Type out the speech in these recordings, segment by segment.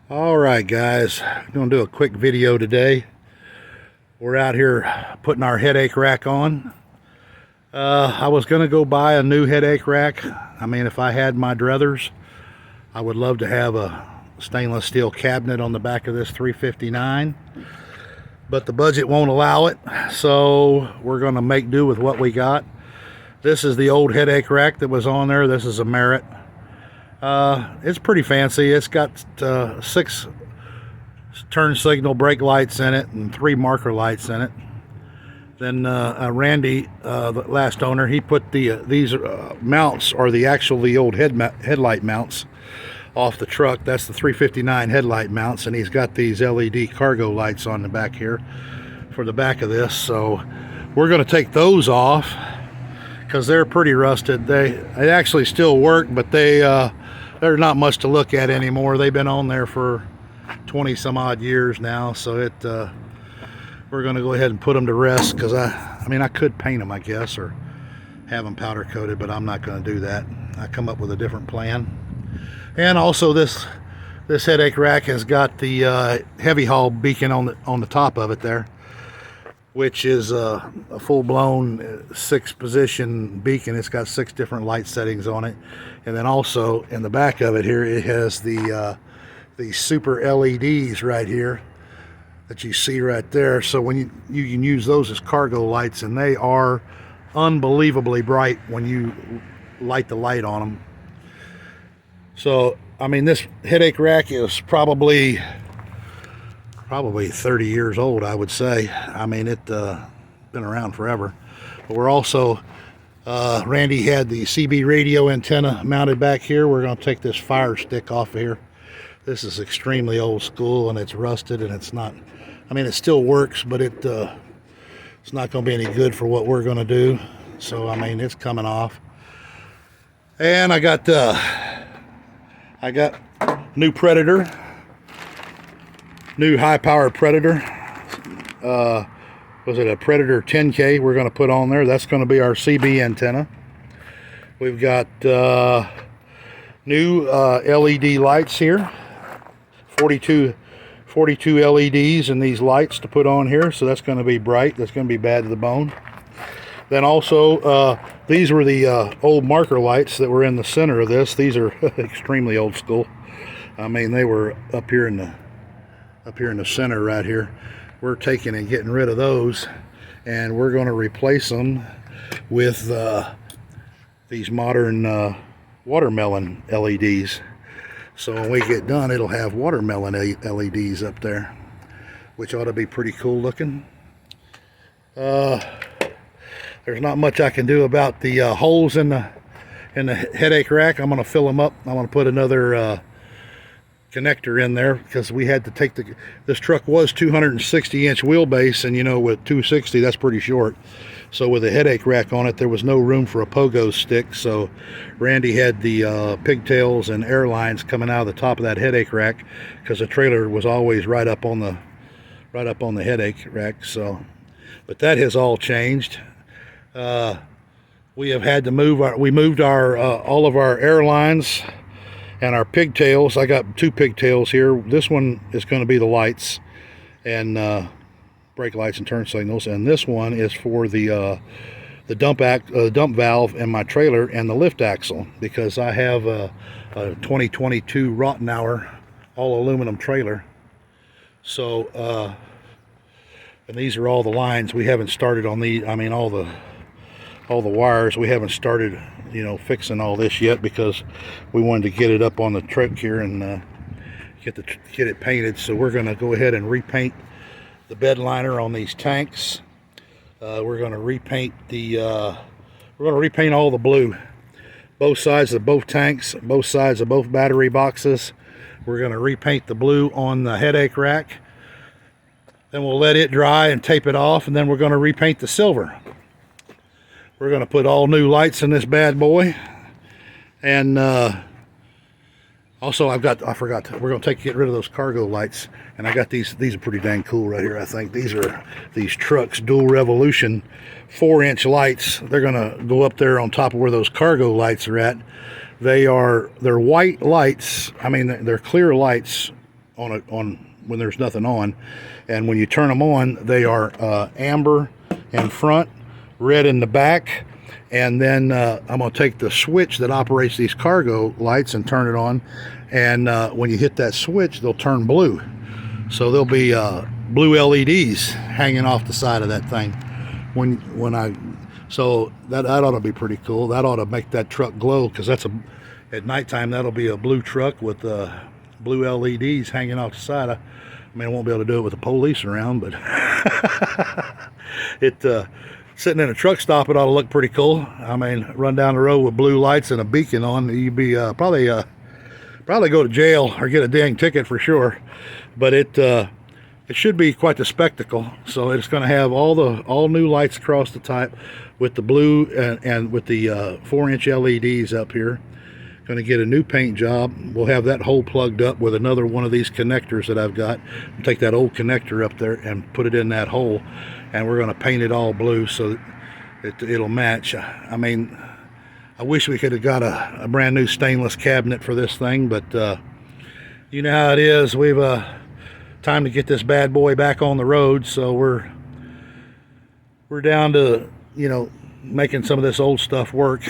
Alright guys, I'm going to do a quick video today. We're out here putting our headache rack on. I was going to go buy a new headache rack. I mean, if I had my druthers, I would love to have a stainless steel cabinet on the back of this 359. But the budget won't allow it, so we're going to make do with what we got. This is the old headache rack that was on there. This is a Merit. It's pretty fancy. It's got 6 turn signal brake lights in it and 3 marker lights in it. Then Randy, the last owner, he put these mounts, or the old headlight mounts, off the truck. That's the 359 headlight mounts, and he's got these LED cargo lights on the back here for the back of this. So we're going to take those off because they're pretty rusted. They actually still work, but they're not much to look at anymore. They've been on there for 20 some odd years now, so we're going to go ahead and put them to rest, because I mean, I could paint them, I guess, or have them powder coated, but I'm not going to do that. I come up with a different plan. And also this headache rack has got the heavy haul beacon on the top of it there, which is a full-blown 6-position beacon. It's got 6 different light settings on it. And then also in the back of it here, it has the super LEDs right here that you see right there. So when you can use those as cargo lights, and they are unbelievably bright when you light the light on them. So I mean, this headache rack is probably 30 years old, I would say. I mean, it's been around forever. But we're also, Randy had the CB radio antenna mounted back here. We're going to take this fire stick off of here. This is extremely old school, and it's rusted, and it's not, I mean, it still works, but it's not going to be any good for what we're going to do. So, I mean, it's coming off. And I got new Predator. New high-powered Predator. Was it a Predator 10K we're going to put on there? That's going to be our CB antenna. We've got new LED lights here. 42 LEDs in these lights to put on here. So that's going to be bright. That's going to be bad to the bone. Then also, these were the old marker lights that were in the center of this. These are extremely old school. I mean, they were up here in the center right here. We're taking and getting rid of those, and we're going to replace them with these modern watermelon LEDs. So when we get done, it'll have watermelon LEDs up there, which ought to be pretty cool looking. There's not much I can do about the holes in the headache rack. I'm going to fill them up. I'm going to put another connector in there, because we had to take this truck was 260-inch wheelbase, and you know, with 260, that's pretty short. So with a headache rack on it, there was no room for a pogo stick. So Randy had the pigtails and air lines coming out of the top of that headache rack, because the trailer was always right up on the headache rack. So, but that has all changed. We have had to move we moved our all of our airlines and our pigtails. I got 2 pigtails here. This one is going to be the lights and brake lights and turn signals, and this one is for the dump valve in my trailer and the lift axle, because I have a 2022 Rottenauer all aluminum trailer. So and these are all the lines. We haven't started on the, I mean, all the wires. We haven't started, you know, fixing all this yet, because we wanted to get it up on the truck here and get it painted. So we're going to go ahead and repaint the bed liner on these tanks. We're going to repaint all the blue, both sides of both tanks, both sides of both battery boxes. We're going to repaint the blue on the headache rack. Then we'll let it dry and tape it off, and then we're going to repaint the silver. We're going to put all new lights in this bad boy. And also, I forgot, we're going to get rid of those cargo lights. And I got these are pretty dang cool right here, I think. These are these Trucks Dual Revolution 4-inch lights. They're going to go up there on top of where those cargo lights are at. They're white lights. I mean, they're clear lights on when there's nothing on, and when you turn them on, they are amber in front, red in the back. And then I'm going to take the switch that operates these cargo lights and turn it on, and when you hit that switch, they'll turn blue. So there'll be blue LEDs hanging off the side of that thing so that ought to be pretty cool. That ought to make that truck glow, because at nighttime that'll be a blue truck with blue LEDs hanging off the side. I mean, I won't be able to do it with the police around, but sitting in a truck stop, it ought to look pretty cool. I mean, run down the road with blue lights and a beacon on, you'd be probably go to jail or get a dang ticket for sure. But it should be quite the spectacle. So it's going to have all new lights across the top with the blue and with the 4-inch LEDs up here. Going to get a new paint job. We'll have that hole plugged up with another one of these connectors that I've got. Take that old connector up there and put it in that hole, and we're going to paint it all blue so it'll match. I mean, I wish we could have got a brand new stainless cabinet for this thing, but you know how it is. We've time to get this bad boy back on the road, so we're down to, you know, making some of this old stuff work.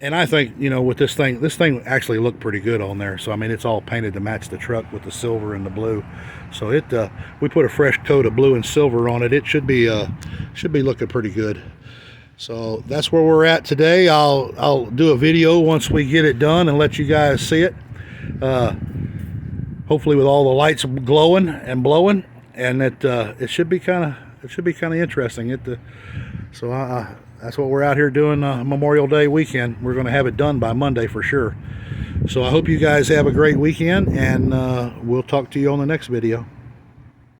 And I think, you know, with this thing actually looked pretty good on there. So I mean, it's all painted to match the truck with the silver and the blue. So we put a fresh coat of blue and silver on it. It should be looking pretty good. So that's where we're at today. I'll do a video once we get it done and let you guys see it. Hopefully with all the lights glowing and blowing, and it should be kind of interesting. That's what we're out here doing Memorial Day weekend. We're going to have it done by Monday for sure. So I hope you guys have a great weekend, and we'll talk to you on the next video.